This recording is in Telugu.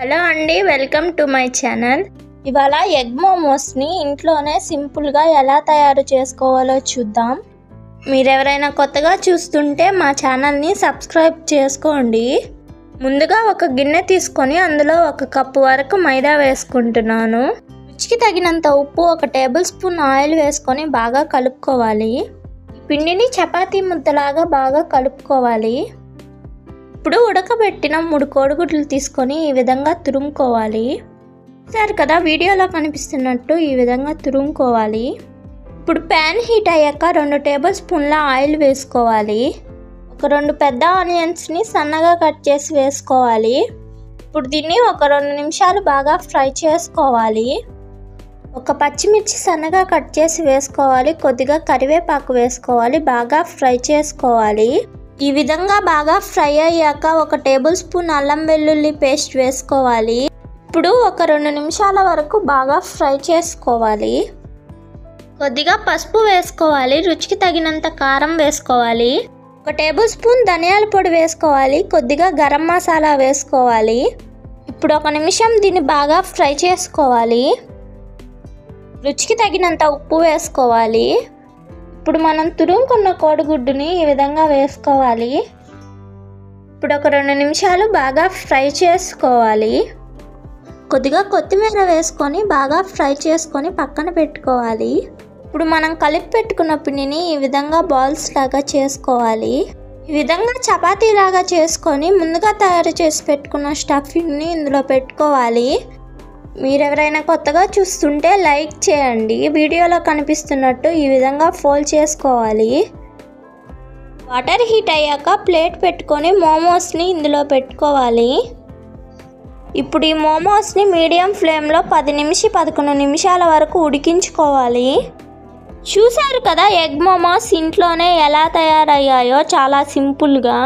హలో అండి, వెల్కమ్ టు మై ఛానల్. ఇవాళ ఎగ్ మోమోస్ని ఇంట్లోనే సింపుల్గా ఎలా తయారు చేసుకోవాలో చూద్దాం. మీరెవరైనా కొత్తగా చూస్తుంటే మా ఛానల్ని సబ్స్క్రైబ్ చేసుకోండి. ముందుగా ఒక గిన్నె తీసుకొని అందులో 1 కప్పు వరకు మైదా వేసుకుంటున్నాను. రుచికి తగినంత ఉప్పు, 1 టేబుల్ స్పూన్ ఆయిల్ వేసుకొని బాగా కలుపుకోవాలి. పిండిని చపాతీ ముద్దలాగా బాగా కలుపుకోవాలి. ఇప్పుడు ఉడకబెట్టిన 3 కోడిగుడ్లు తీసుకొని ఈ విధంగా తురుముకోవాలి. చూసారు కదా, వీడియోలో కనిపిస్తున్నట్టు ఈ విధంగా తురుముకోవాలి. ఇప్పుడు ప్యాన్ హీట్ అయ్యాక 2 టేబుల్ స్పూన్ల ఆయిల్ వేసుకోవాలి. ఒక 2 పెద్ద ఆనియన్స్ని సన్నగా కట్ చేసి వేసుకోవాలి. ఇప్పుడు దీన్ని ఒక 2 నిమిషాలు బాగా ఫ్రై చేసుకోవాలి. 1 పచ్చిమిర్చి సన్నగా కట్ చేసి వేసుకోవాలి. కొద్దిగా కరివేపాకు వేసుకోవాలి. బాగా ఫ్రై చేసుకోవాలి. ఈ విధంగా బాగా ఫ్రై అయ్యాక 1 టేబుల్ స్పూన్ అల్లం వెల్లుల్లి పేస్ట్ వేసుకోవాలి. ఇప్పుడు ఒక 2 నిమిషాల వరకు బాగా ఫ్రై చేసుకోవాలి. కొద్దిగా పసుపు వేసుకోవాలి. రుచికి తగినంత కారం వేసుకోవాలి. 1 టేబుల్ స్పూన్ ధనియాల పొడి వేసుకోవాలి. కొద్దిగా గరం మసాలా వేసుకోవాలి. ఇప్పుడు 1 నిమిషం దీన్ని బాగా ఫ్రై చేసుకోవాలి. రుచికి తగినంత ఉప్పు వేసుకోవాలి. ఇప్పుడు మనం తురుముకున్న కోడిగుడ్డుని ఈ విధంగా వేసుకోవాలి. ఇప్పుడు ఒక 2 నిమిషాలు బాగా ఫ్రై చేసుకోవాలి. కొద్దిగా కొత్తిమీర వేసుకొని బాగా ఫ్రై చేసుకొని పక్కన పెట్టుకోవాలి. ఇప్పుడు మనం కలిపి పెట్టుకున్న పిండిని ఈ విధంగా బాల్స్ లాగా చేసుకోవాలి. ఈ విధంగా చపాతీ లాగా చేసుకొని ముందుగా తయారు చేసి పెట్టుకున్న స్టఫింగ్ని ఇందులో పెట్టుకోవాలి. మీరెవరైనా కొత్తగా చూస్తుంటే లైక్ చేయండి. వీడియోలో కనిపిస్తున్నట్టు ఈ విధంగా ఫోల్డ్ చేసుకోవాలి. వాటర్ హీట్ అయ్యాక ప్లేట్ పెట్టుకొని మోమోస్ని ఇందులో పెట్టుకోవాలి. ఇప్పుడు ఈ మోమోస్ని మీడియం ఫ్లేమ్లో 10-11 నిమిషాల వరకు ఉడికించుకోవాలి. చూసారు కదా, ఎగ్ మోమోస్ ఇంట్లోనే ఎలా తయారయ్యాయో చాలా సింపుల్గా.